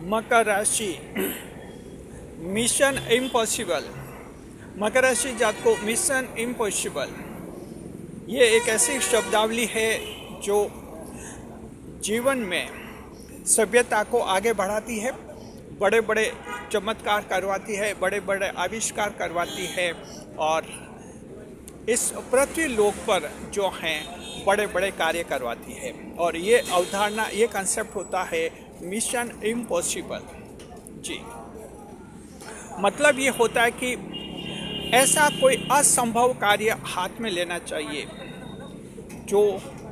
मकर राशि mission impossible. मकर राशि जात को मिशन इम्पॉसिबल ये एक ऐसी शब्दावली है जो जीवन में सभ्यता को आगे बढ़ाती है, बड़े बड़े चमत्कार करवाती है, बड़े बड़े आविष्कार करवाती है और इस पृथ्वी लोक पर जो हैं बड़े बड़े कार्य करवाती है। और ये अवधारणा, ये कंसेप्ट होता है मिशन इम्पॉसिबल। जी, मतलब ये होता है कि ऐसा कोई असंभव कार्य हाथ में लेना चाहिए जो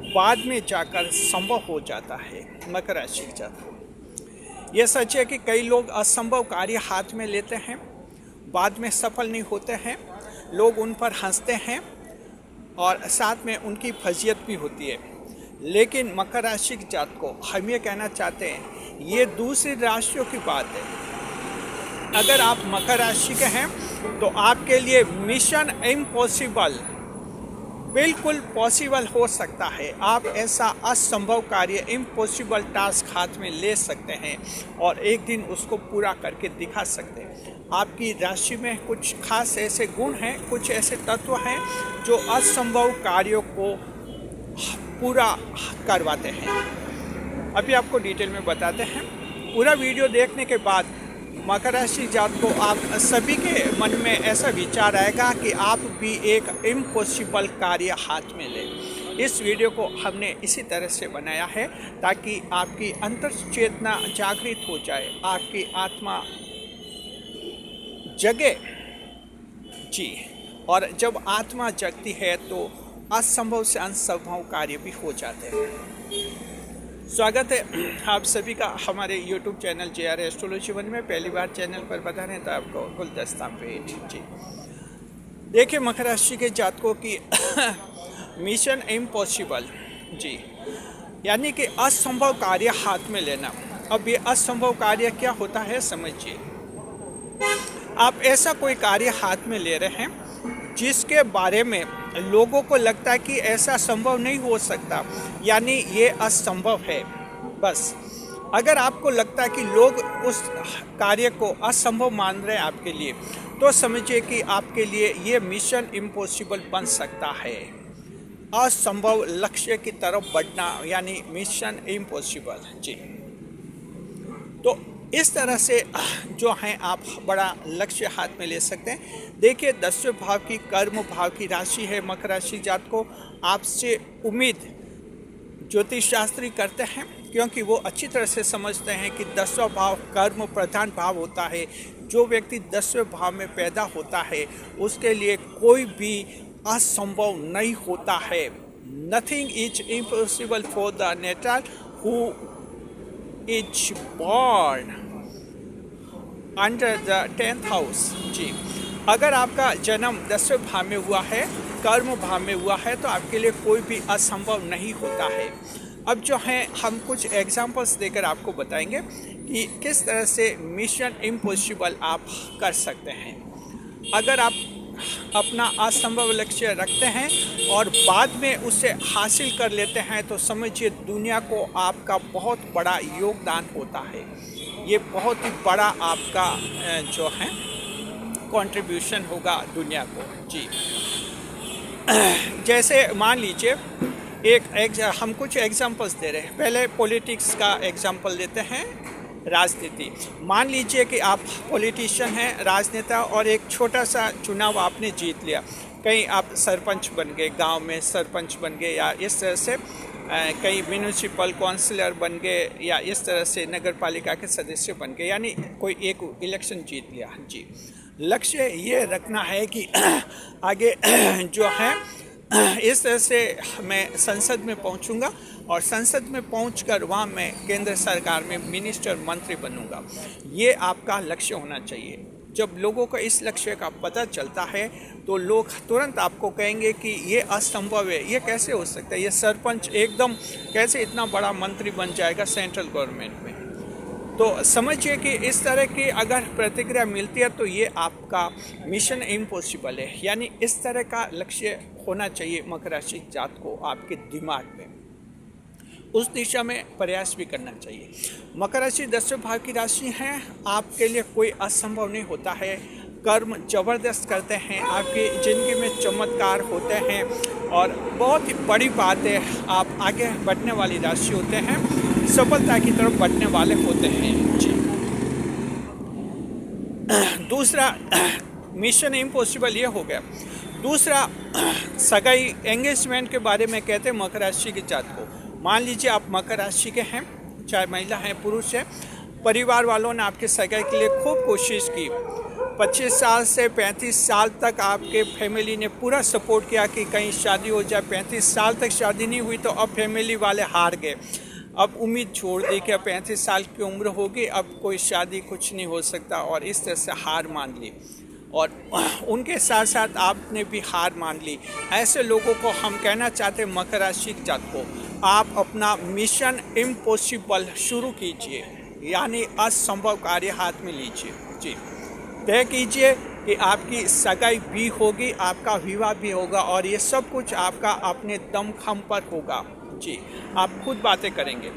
बाद में जाकर संभव हो जाता है। मकर राशि के जातक ये सच है कि कई लोग असंभव कार्य हाथ में लेते हैं, बाद में सफल नहीं होते हैं, लोग उन पर हंसते हैं और साथ में उनकी फजीयत भी होती है। लेकिन मकर राशि के जात को हम ये कहना चाहते हैं, ये दूसरी राशियों की बात है। अगर आप मकर राशि के हैं तो आपके लिए मिशन इम्पॉसिबल बिल्कुल पॉसिबल हो सकता है। आप ऐसा असंभव कार्य, इम्पॉसिबल टास्क हाथ में ले सकते हैं और एक दिन उसको पूरा करके दिखा सकते हैं। आपकी राशि में कुछ खास ऐसे गुण हैं, कुछ ऐसे तत्व हैं जो असंभव कार्यों को पूरा करवाते हैं। अभी आपको डिटेल में बताते हैं। पूरा वीडियो देखने के बाद मकर राशि जात को आप सभी के मन में ऐसा विचार आएगा कि आप भी एक इम्पॉसिबल कार्य हाथ में लें। इस वीडियो को हमने इसी तरह से बनाया है ताकि आपकी अंतर चेतना जागृत हो जाए, आपकी आत्मा जगे। जी, और जब आत्मा जगती है तो असंभव से असंभव कार्य भी हो जाते हैं। स्वागत है आप सभी का हमारे YouTube channel JR astrology one में। पहली बार चैनल पर बता रहे हैं तो आपको गुलदस्ता पेज। जी, देखिए मकर राशि के जातकों की मिशन इम्पॉसिबल, जी, यानी कि असंभव कार्य हाथ में लेना। अब ये असंभव कार्य क्या होता है समझिए। आप ऐसा कोई कार्य हाथ में ले रहे हैं जिसके बारे में लोगों को लगता है कि ऐसा संभव नहीं हो सकता, यानी ये असंभव है। बस अगर आपको लगता है कि लोग उस कार्य को असंभव मान रहे हैं आपके लिए, तो समझिए कि आपके लिए ये मिशन इम्पॉसिबल बन सकता है। असंभव लक्ष्य की तरफ बढ़ना यानी मिशन इम्पॉसिबल। जी, तो इस तरह से जो हैं आप बड़ा लक्ष्य हाथ में ले सकते हैं। देखिए 10वें भाव की कर्म भाव की राशि है मकर राशि जात को। आपसे उम्मीद ज्योतिष शास्त्री करते हैं क्योंकि वो अच्छी तरह से समझते हैं कि 10वां भाव कर्म प्रधान भाव होता है। जो व्यक्ति 10वें भाव में पैदा होता है उसके लिए कोई भी असंभव नहीं होता है। Nothing is impossible for the nature who is born under the 10th house. जी, अगर आपका जन्म 10वें भाव में हुआ है, कर्म भाव में हुआ है, तो आपके लिए कोई भी असंभव नहीं होता है। अब जो है हम कुछ एग्जांपल्स देकर आपको बताएंगे कि किस तरह से मिशन इम्पॉसिबल आप कर सकते हैं। अगर आप अपना असंभव लक्ष्य रखते हैं और बाद में उसे हासिल कर लेते हैं तो समझिए दुनिया को आपका बहुत बड़ा योगदान होता है। ये बहुत ही बड़ा आपका जो है कंट्रीब्यूशन होगा दुनिया को। जी, जैसे मान लीजिए हम कुछ एग्जांपल्स दे रहे हैं। पहले पॉलिटिक्स का एग्जांपल देते हैं, राजनीति। मान लीजिए कि आप पॉलिटिशियन हैं, राजनेता, और एक छोटा सा चुनाव आपने जीत लिया। कहीं आप सरपंच बन गए, गांव में सरपंच बन गए, या इस तरह से कहीं म्यूनिसिपल काउंसिलर बन गए, या इस तरह से नगर पालिका के सदस्य बन गए, यानी कोई एक इलेक्शन जीत लिया। जी, लक्ष्य ये रखना है कि आगे जो है इस तरह से मैं संसद में पहुंचूंगा और संसद में पहुंचकर वहां मैं केंद्र सरकार में मिनिस्टर, मंत्री बनूंगा। ये आपका लक्ष्य होना चाहिए। जब लोगों को इस लक्ष्य का पता चलता है तो लोग तुरंत आपको कहेंगे कि ये असंभव है, ये कैसे हो सकता है, ये सरपंच एकदम कैसे इतना बड़ा मंत्री बन जाएगा सेंट्रल गवर्नमेंट में। तो समझिए कि इस तरह की अगर प्रतिक्रिया मिलती है तो ये आपका मिशन इम्पॉसिबल है। यानी इस तरह का लक्ष्य होना चाहिए मकर राशि जात को आपके दिमाग में। उस दिशा में प्रयास भी करना चाहिए। मकर राशि 10वें भाव की राशि है। आपके लिए कोई असंभव नहीं होता है। कर्म जबरदस्त करते हैं, आपकी ज़िंदगी में चमत्कार होते हैं और बहुत ही बड़ी बात है, आप आगे बढ़ने वाली राशि होते हैं, सफलता की तरफ बढ़ने वाले होते हैं जी। दूसरा मिशन इम्पॉसिबल ये हो गया। दूसरा सगाई एंगेजमेंट के बारे में कहते हैं मकर राशि के जातक को। मान लीजिए आप मकर राशि के हैं, चाहे महिला हैं पुरुष हैं, परिवार वालों ने आपके सगाई के लिए खूब कोशिश की। 25 साल से 35 साल तक आपके फैमिली ने पूरा सपोर्ट किया कि कहीं शादी हो जाए। 35 साल तक शादी नहीं हुई तो अब फैमिली वाले हार गए। अब उम्मीद छोड़ दी कि अब 35 साल की उम्र होगी, अब कोई शादी कुछ नहीं हो सकता, और इस तरह से हार मान ली। और उनके साथ साथ आपने भी हार मान ली। ऐसे लोगों को हम कहना चाहते हैं, मकर राशि के जातक को, आप अपना मिशन इम्पॉसिबल शुरू कीजिए, यानी असंभव कार्य हाथ में लीजिए जी। तय कीजिए कि आपकी सगाई भी होगी, आपका विवाह भी होगा, और ये सब कुछ आपका अपने दमखम पर होगा जी। आप खुद बातें करेंगे।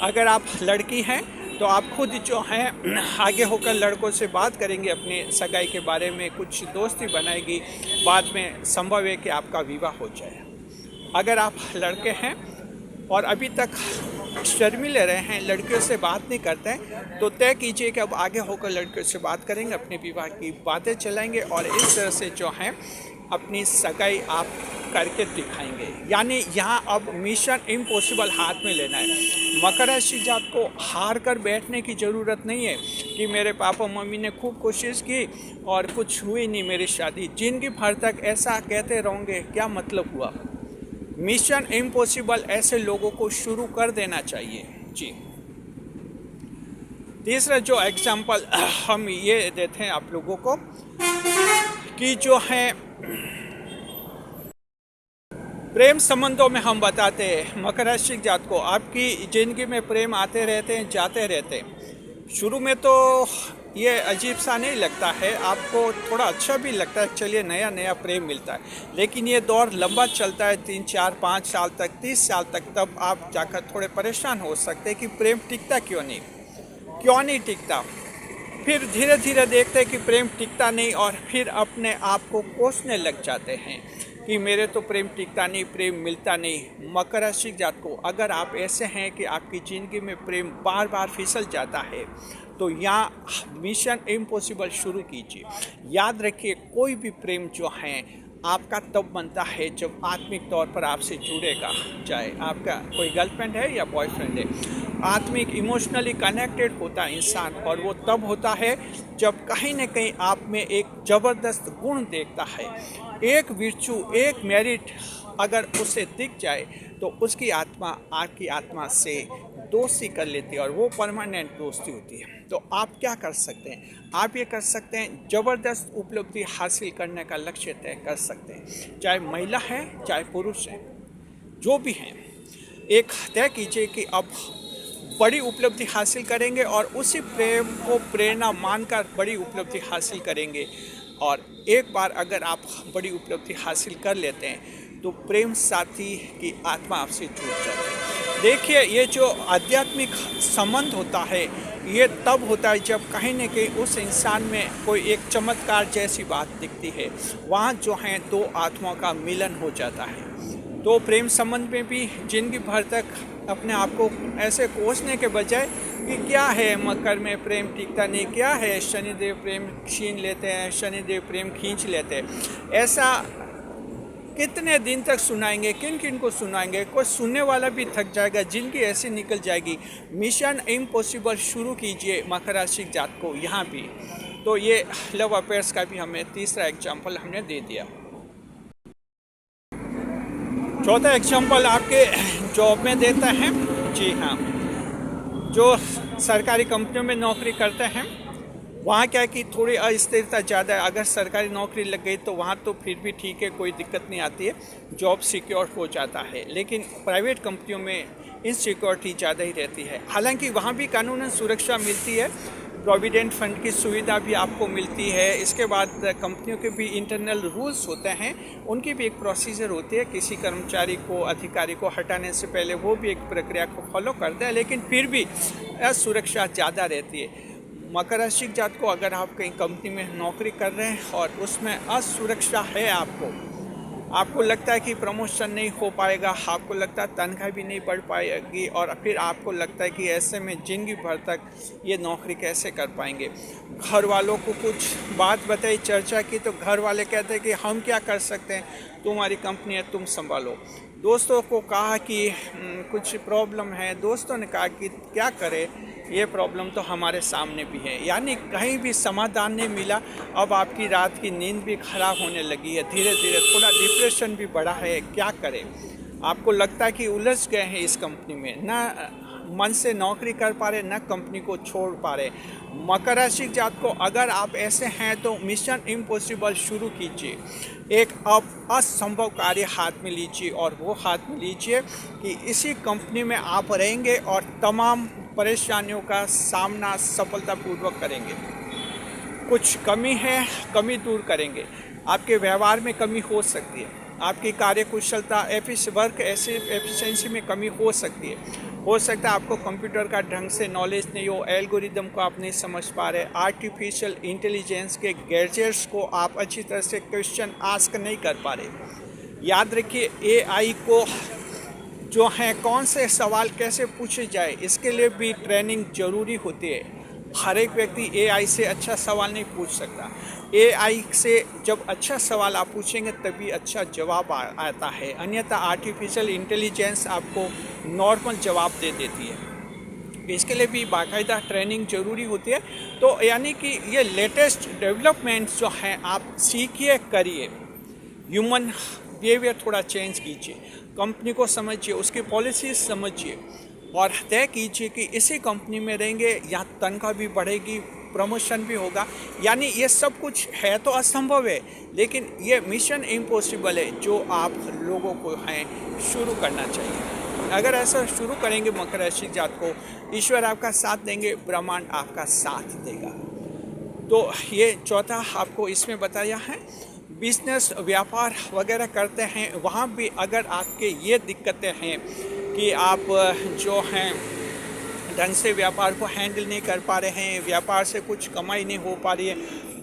अगर आप लड़की हैं तो आप खुद जो हैं आगे होकर लड़कों से बात करेंगे अपने सगाई के बारे में, कुछ दोस्ती बनाएगी, बाद में संभव है कि आपका विवाह हो जाए। अगर आप लड़के हैं और अभी तक शर्मीले रहे हैं, लड़कियों से बात नहीं करते हैं, तो तय कीजिए कि अब आगे होकर लड़कियों से बात करेंगे, अपने विवाह की बातें चलाएंगे, और इस तरह से जो हैं अपनी सगाई आप करके दिखाएंगे। यानी यहाँ अब मिशन इम्पॉसिबल हाथ में लेना है। मकर राशि जातक को हार कर बैठने की ज़रूरत नहीं है कि मेरे पापा मम्मी ने खूब कोशिश की और कुछ हुई नहीं मेरी शादी, जिंदगी भर तक ऐसा कहते रहोगे, क्या मतलब हुआ। मिशन इम्पॉसिबल ऐसे लोगों को शुरू कर देना चाहिए जी। तीसरा जो एग्जाम्पल हम ये देते हैं आप लोगों को कि जो है प्रेम संबंधों में हम बताते हैं मकर राशि जातक को, आपकी ज़िंदगी में प्रेम आते रहते हैं, जाते रहते हैं। शुरू में तो ये अजीब सा नहीं लगता है, आपको थोड़ा अच्छा भी लगता है, चलिए नया नया प्रेम मिलता है, लेकिन ये दौर लंबा चलता है, 3, 4, 5 साल तक, 30 साल तक। तब आप जाकर थोड़े परेशान हो सकते हैं कि प्रेम टिकता क्यों नहीं टिकता। फिर धीरे धीरे देखते हैं कि प्रेम टिकता नहीं, और फिर अपने आप को कोसने लग जाते हैं कि मेरे तो प्रेम टिकता नहीं, प्रेम मिलता नहीं। मकर राशि जातक को, अगर आप ऐसे हैं कि आपकी ज़िंदगी में प्रेम बार बार फिसल जाता है, तो यहाँ मिशन इम्पॉसिबल शुरू कीजिए। याद रखिए, कोई भी प्रेम जो है आपका तब बनता है जब आत्मिक तौर पर आपसे जुड़ेगा, चाहे आपका कोई गर्लफ्रेंड है या बॉयफ्रेंड है। आत्मिक इमोशनली कनेक्टेड होता है इंसान, और वो तब होता है जब कहीं न कहीं आप में एक ज़बरदस्त गुण देखता है, एक विर्चू, एक मेरिट अगर उसे दिख जाए तो उसकी आत्मा आपकी आत्मा से दोस्ती कर लेती है, और वो परमानेंट दोस्ती होती है। तो आप क्या कर सकते हैं? आप ये कर सकते हैं, ज़बरदस्त उपलब्धि हासिल करने का लक्ष्य तय कर सकते हैं, चाहे महिला है चाहे पुरुष है, जो भी हैं। एक तय कीजिए कि अब बड़ी उपलब्धि हासिल करेंगे, और उसी प्रेम को प्रेरणा मानकर बड़ी उपलब्धि हासिल करेंगे। और एक बार अगर आप बड़ी उपलब्धि हासिल कर लेते हैं तो प्रेम साथी की आत्मा आपसे जुड़ जाती है। देखिए, ये जो आध्यात्मिक संबंध होता है, ये तब होता है जब कहीं न कहीं उस इंसान में कोई एक चमत्कार जैसी बात दिखती है, वहाँ जो है दो आत्माओं का मिलन हो जाता है। तो प्रेम संबंध में भी ज़िंदगी भर तक अपने आप को ऐसे कोसने के बजाय कि क्या है मकर में प्रेम टिकता नहीं, क्या है शनिदेव प्रेम छीन लेते हैं, शनिदेव प्रेम खींच लेते हैं, ऐसा कितने दिन तक सुनाएंगे, किन किन को सुनाएंगे। कोई सुनने वाला भी थक जाएगा, जिनकी ऐसी निकल जाएगी। मिशन इम्पॉसिबल शुरू कीजिए मकर राशि जातक को यहाँ भी। तो ये लव अफेयर्स का भी हमें तीसरा एग्जाम्पल हमने दे दिया। चौथा एग्जाम्पल आपके जॉब में देता है जी। हाँ, जो सरकारी कंपनियों में नौकरी करते हैं, वहाँ क्या है कि थोड़ी अस्थिरता ज़्यादा है। अगर सरकारी नौकरी लग गई तो वहाँ तो फिर भी ठीक है, कोई दिक्कत नहीं आती है, जॉब सिक्योर हो जाता है। लेकिन प्राइवेट कंपनियों में इनसिक्योरिटी ज़्यादा ही रहती है। हालांकि वहाँ भी कानूनन सुरक्षा मिलती है, प्रोविडेंट फंड की सुविधा भी आपको मिलती है। इसके बाद कंपनियों के भी इंटरनल रूल्स होते हैं, उनकी भी एक प्रोसीजर होती है। किसी कर्मचारी को, अधिकारी को हटाने से पहले वो भी एक प्रक्रिया को फॉलो करते हैं, लेकिन फिर भी सुरक्षा ज़्यादा रहती है। मकर राशि के जात को अगर आप कहीं कंपनी में नौकरी कर रहे हैं और उसमें असुरक्षा है, आपको लगता है कि प्रमोशन नहीं हो पाएगा, आपको लगता है तनख्वाह भी नहीं बढ़ पाएगी, और फिर आपको लगता है कि ऐसे में ज़िंदगी भर तक ये नौकरी कैसे कर पाएंगे। घर वालों को कुछ बात बताई, चर्चा की, तो घर वाले कहते हैं कि हम क्या कर सकते हैं, तुम्हारी कंपनी है, तुम संभालो। दोस्तों को कहा कि कुछ प्रॉब्लम है, दोस्तों ने कहा कि क्या करें, ये प्रॉब्लम तो हमारे सामने भी है, यानी कहीं भी समाधान नहीं मिला। अब आपकी रात की नींद भी खराब होने लगी है, धीरे धीरे थोड़ा डिप्रेशन भी बढ़ा है। क्या करें, आपको लगता है कि उलझ गए हैं इस कंपनी में, ना मन से नौकरी कर पा रहे, ना कंपनी को छोड़ पा रहे। मकर राशि जात को अगर आप ऐसे हैं तो मिशन इम्पॉसिबल शुरू कीजिए। एक आप असंभव कार्य हाथ में लीजिए, और वो हाथ में लीजिए कि इसी कंपनी में आप रहेंगे और तमाम परेशानियों का सामना सफलतापूर्वक करेंगे। कुछ कमी है, कमी दूर करेंगे। आपके व्यवहार में कमी हो सकती है, आपकी कार्यकुशलता, वर्क एफिशिएंसी में कमी हो सकती है। हो सकता है आपको कंप्यूटर का ढंग से नॉलेज नहीं हो, एल्गोरिदम को आप नहीं समझ पा रहे, आर्टिफिशियल इंटेलिजेंस के गैजेट्स को आप अच्छी तरह से क्वेश्चन आस्क नहीं कर पा रहे। याद रखिए, एआई को जो हैं कौन से सवाल कैसे पूछे जाए, इसके लिए भी ट्रेनिंग ज़रूरी होती है। हर एक व्यक्ति एआई से अच्छा सवाल नहीं पूछ सकता। एआई से जब अच्छा सवाल आप पूछेंगे तभी अच्छा जवाब आता है, अन्यथा आर्टिफिशियल इंटेलिजेंस आपको नॉर्मल जवाब दे देती है। इसके लिए भी बाकायदा ट्रेनिंग ज़रूरी होती है। तो यानी कि ये लेटेस्ट डेवलपमेंट्स जो हैं आप सीखिए, करिए। ह्यूमन बिहेवियर थोड़ा चेंज कीजिए, कंपनी को समझिए, उसकी पॉलिसीज समझिए, और तय कीजिए कि इसी कंपनी में रहेंगे, यहाँ तनख्वाह भी बढ़ेगी, प्रमोशन भी होगा। यानी ये सब कुछ है तो असंभव है, लेकिन ये मिशन इम्पॉसिबल है जो आप लोगों को हैं शुरू करना चाहिए। अगर ऐसा शुरू करेंगे मकर राशि जात को, ईश्वर आपका साथ देंगे, ब्रह्मांड आपका साथ देगा। तो ये चौथा आपको इसमें बताया है। बिजनेस, व्यापार वगैरह करते हैं, वहाँ भी अगर आपके ये दिक्कतें हैं कि आप जो हैं ढंग से व्यापार को हैंडल नहीं कर पा रहे हैं, व्यापार से कुछ कमाई नहीं हो पा रही है,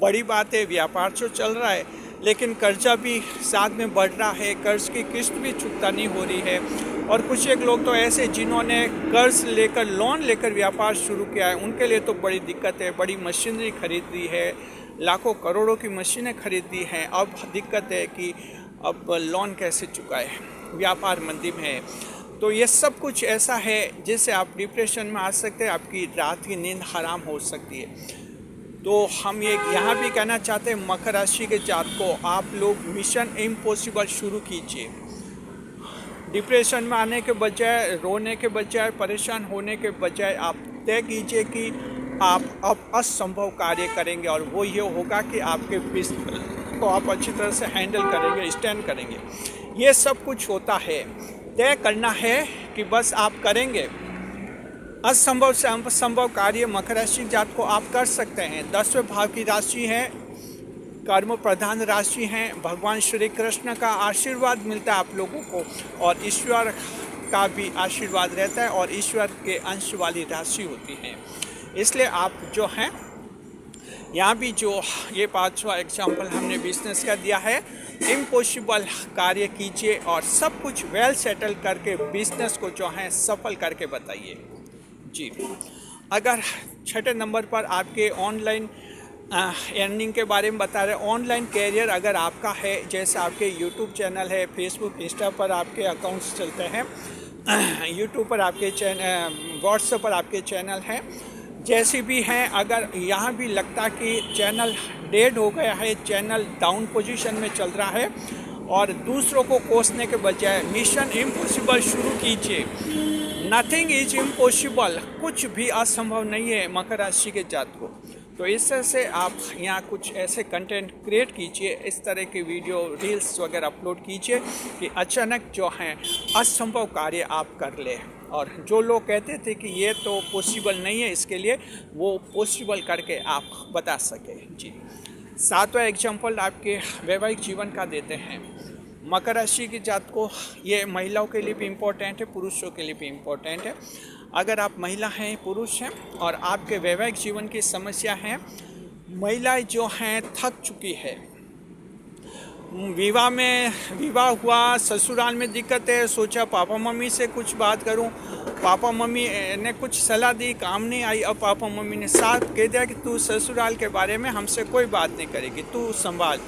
बड़ी बात है व्यापार तो चल रहा है लेकिन कर्जा भी साथ में बढ़ रहा है, कर्ज की किस्त भी चुकता नहीं हो रही है। और कुछ एक लोग तो ऐसे जिन्होंने कर्ज लेकर, लोन लेकर व्यापार शुरू किया है, उनके लिए तो बड़ी दिक्कत है। बड़ी मशीनरी खरीदी है, लाखों करोड़ों की मशीनें खरीदी हैं, अब दिक्कत है कि अब लोन कैसे चुकाए, व्यापार मंदी में है। तो ये सब कुछ ऐसा है जिससे आप डिप्रेशन में आ सकते हैं, आपकी रात की नींद हराम हो सकती है। तो हम ये यहाँ भी कहना चाहते हैं मकर राशि के जात को, आप लोग मिशन इम्पॉसिबल शुरू कीजिए। डिप्रेशन में आने के बजाय, रोने के बजाय, परेशान होने के बजाय आप तय कीजिए कि आप अब असंभव कार्य करेंगे, और वो ये होगा कि आपके बिजनेस को आप अच्छी तरह से हैंडल करेंगे, स्टैंड करेंगे। ये सब कुछ होता है, तय करना है कि बस आप करेंगे। असंभव से असंभव कार्य मकर राशि जात को आप कर सकते हैं। 10वें भाव की राशि है, कर्म प्रधान राशि है। भगवान श्री कृष्ण का आशीर्वाद मिलता है आप लोगों को, और ईश्वर का भी आशीर्वाद रहता है, और ईश्वर के अंश वाली राशि होती है। इसलिए आप जो हैं यहाँ भी जो ये 5वां एग्जाम्पल हमने बिजनेस का दिया है, इम्पॉसिबल कार्य कीजिए और सब कुछ वेल सेटल करके बिजनेस को जो है सफल करके बताइए जी। अगर 6ठे नंबर पर आपके ऑनलाइन अर्निंग के बारे में बता रहे हैं, ऑनलाइन कैरियर अगर आपका है, जैसे आपके यूट्यूब चैनल है, फेसबुक, इंस्टा पर आपके अकाउंट्स चलते हैं, यूट्यूब पर आपके चैनल, व्हाट्सएप पर आपके चैनल हैं, जैसी भी हैं, अगर यहाँ भी लगता कि चैनल डेड हो गया है, चैनल डाउन पोजीशन में चल रहा है, और दूसरों को कोसने के बजाय मिशन इम्पॉसिबल शुरू कीजिए। नथिंग इज इम्पॉसिबल, कुछ भी असंभव नहीं है मकर राशि के जात को। तो इस तरह से आप यहाँ कुछ ऐसे कंटेंट क्रिएट कीजिए, इस तरह के वीडियो रील्स वगैरह अपलोड कीजिए कि अचानक जो हैं असंभव कार्य आप कर लें। और जो लोग कहते थे कि ये तो पॉसिबल नहीं है इसके लिए, वो पॉसिबल करके आप बता सके। जी, सातवां एग्जाम्पल आपके वैवाहिक जीवन का देते हैं। मकर राशि की जात को ये महिलाओं के लिए भी इम्पोर्टेंट है, पुरुषों के लिए भी इम्पोर्टेंट है। अगर आप महिला हैं, पुरुष हैं और आपके वैवाहिक जीवन की समस्या है, महिलाएं जो हैं थक चुकी है, विवाह हुआ, ससुराल में दिक्कत है, सोचा पापा मम्मी से कुछ बात करूं, पापा मम्मी ने कुछ सलाह दी, काम नहीं आई। अब पापा मम्मी ने साथ कह दिया कि तू ससुराल के बारे में हमसे कोई बात नहीं करेगी, तू संभाल।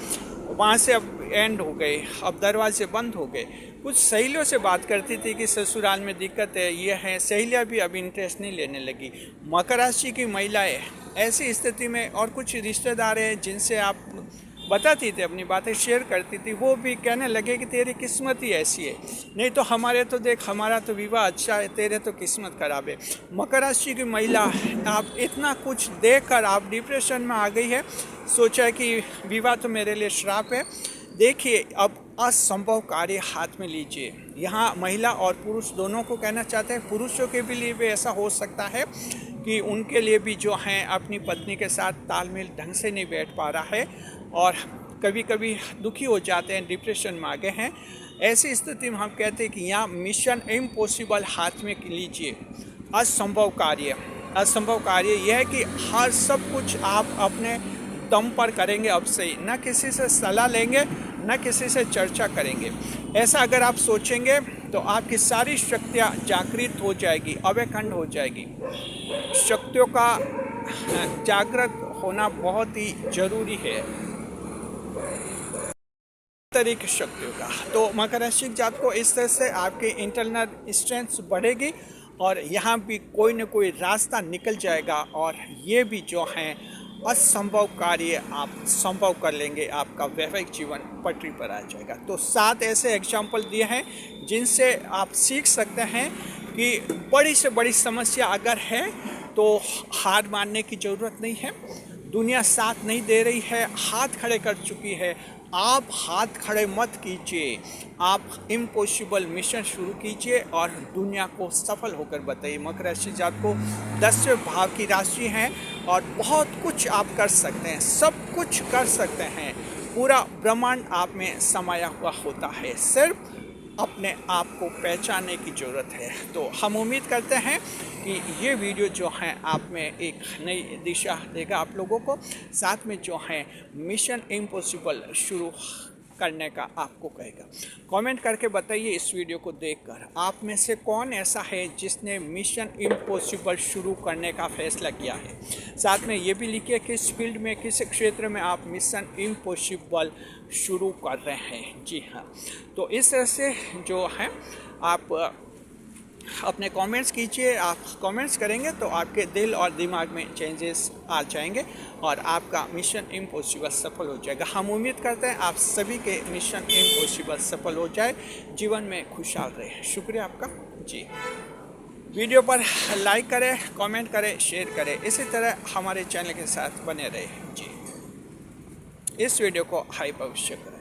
वहाँ से अब एंड हो गए, अब दरवाजे बंद हो गए। कुछ सहेलियों से बात करती थी कि ससुराल में दिक्कत है, ये है, सहेलियाँ भी अब इंटरेस्ट नहीं लेने लगी। मकर राशि की महिलाएं ऐसी स्थिति में, और कुछ रिश्तेदार हैं जिनसे आप बताती थी, अपनी बातें शेयर करती थी, वो भी कहने लगे कि तेरी किस्मत ही ऐसी है, नहीं तो हमारे तो देख, हमारा तो विवाह अच्छा है, तेरे तो किस्मत खराब है। मकर राशि की महिला, आप इतना कुछ देखकर आप डिप्रेशन में आ गई है, सोचा कि विवाह तो मेरे लिए श्राप है। देखिए, अब असंभव कार्य हाथ में लीजिए। यहाँ महिला और पुरुष दोनों को कहना चाहते हैं, पुरुषों के भी लिए भी ऐसा हो सकता है कि उनके लिए भी जो हैं अपनी पत्नी के साथ तालमेल ढंग से नहीं बैठ पा रहा है और कभी कभी दुखी हो जाते हैं, डिप्रेशन में आ गए हैं। ऐसी स्थिति में हम कहते हैं कि यहाँ मिशन इम्पॉसिबल हाथ में लीजिए। असंभव कार्य यह है कि हर सब कुछ आप अपने दम पर करेंगे अब से, न किसी से सलाह लेंगे, न किसी से चर्चा करेंगे। ऐसा अगर आप सोचेंगे तो आपकी सारी शक्तियाँ जागृत हो जाएगी, अवैखंड हो जाएगी। शक्तियों का जागृत होना बहुत ही जरूरी है, तरीके शक्तियों का। तो मकर राशि जात को इस तरह से आपके इंटरनल स्ट्रेंथ बढ़ेगी और यहाँ भी कोई न कोई रास्ता निकल जाएगा और ये भी जो हैं असंभव कार्य आप संभव कर लेंगे, आपका वैवाहिक जीवन पटरी पर आ जाएगा। तो 7 ऐसे एग्जाम्पल दिए हैं जिनसे आप सीख सकते हैं कि बड़ी से बड़ी समस्या अगर है तो हार मानने की ज़रूरत नहीं है। दुनिया साथ नहीं दे रही है, हाथ खड़े कर चुकी है, आप हाथ खड़े मत कीजिए, आप इम्पॉसिबल मिशन शुरू कीजिए और दुनिया को सफल होकर बताइए। मकर राशि जात को 10वें भाव की राशि है और बहुत कुछ आप कर सकते हैं, सब कुछ कर सकते हैं। पूरा ब्रह्मांड आप में समाया हुआ होता है, सिर्फ अपने आप को पहचानने की ज़रूरत है। तो हम उम्मीद करते हैं कि ये वीडियो जो है आप में एक नई दिशा देगा आप लोगों को, साथ में जो है मिशन इम्पॉसिबल शुरू करने का आपको कहेगा। कमेंट करके बताइए इस वीडियो को देखकर आप में से कौन ऐसा है जिसने मिशन इम्पॉसिबल शुरू करने का फैसला किया है। साथ में ये भी लिखिए किस फील्ड में, किस क्षेत्र में आप मिशन इम्पॉसिबल शुरू कर रहे हैं। जी हाँ, तो इस तरह से जो है आप अपने कमेंट्स कीजिए। आप कमेंट्स करेंगे तो आपके दिल और दिमाग में चेंजेस आ जाएंगे और आपका मिशन इम्पॉसिबल सफल हो जाएगा। हम उम्मीद करते हैं आप सभी के मिशन इम्पॉसिबल सफल हो जाए, जीवन में खुशहाल रहे। शुक्रिया आपका। जी, वीडियो पर लाइक करें, कमेंट करें, शेयर करें, इसी तरह हमारे चैनल के साथ बने रहे। जी, इस वीडियो को हाइप अवश्य करें।